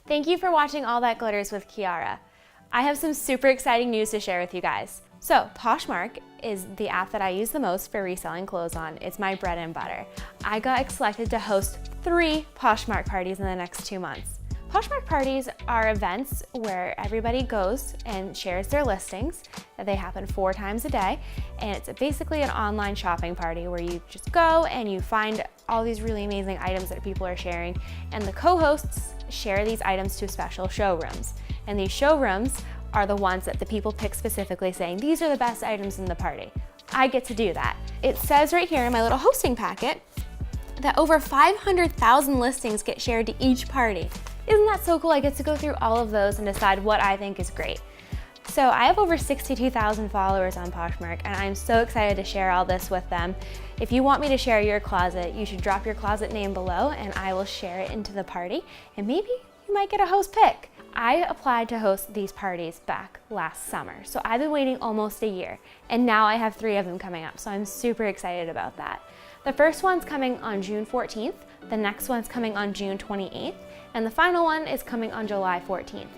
Thank you for watching All That Glitters with Kiara. I have some super exciting news to share with you guys. So Poshmark is the app that I use the most for reselling clothes on. It's my bread and butter. I got selected to host 3 Poshmark parties in the next 2 months. Poshmark parties are events where everybody goes and shares their listings. They happen 4 times a day, and it's basically an online shopping party where you just go and you find all these really amazing items that people are sharing, and the co-hosts share these items to special showrooms. And these showrooms are the ones that the people pick specifically, saying these are the best items in the party. I get to do that. It says right here in my little hosting packet that over 500,000 listings get shared to each party. Isn't that so cool? I get to go through all of those and decide what I think is great. So I have over 62,000 followers on Poshmark, and I'm so excited to share all this with them. If you want me to share your closet, you should drop your closet name below and I will share it into the party, and maybe you might get a host pick. I applied to host these parties back last summer, so I've been waiting almost a year, and now I have 3 of them coming up, so I'm super excited about that. The first one's coming on June 14th, the next one's coming on June 28th, and the final one is coming on July 14th.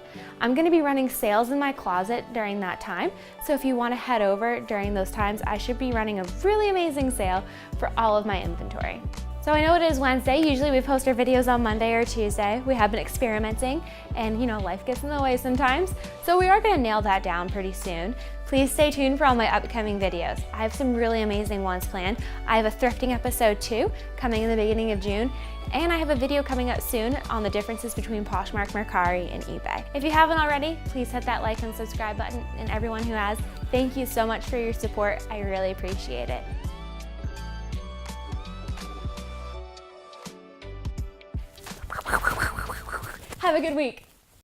I'm gonna be running sales in my closet during that time, so if you wanna head over during those times, I should be running a really amazing sale for all of my inventory. So I know it is Wednesday. Usually we post our videos on Monday or Tuesday. We have been experimenting, and life gets in the way sometimes. So we are gonna nail that down pretty soon. Please stay tuned for all my upcoming videos. I have some really amazing ones planned. I have a thrifting episode too, coming in the beginning of June, and I have a video coming up soon on the differences between Poshmark, Mercari, and eBay. If you haven't already, please hit that like and subscribe button, and everyone who has, thank you so much for your support. I really appreciate it. Have a good week.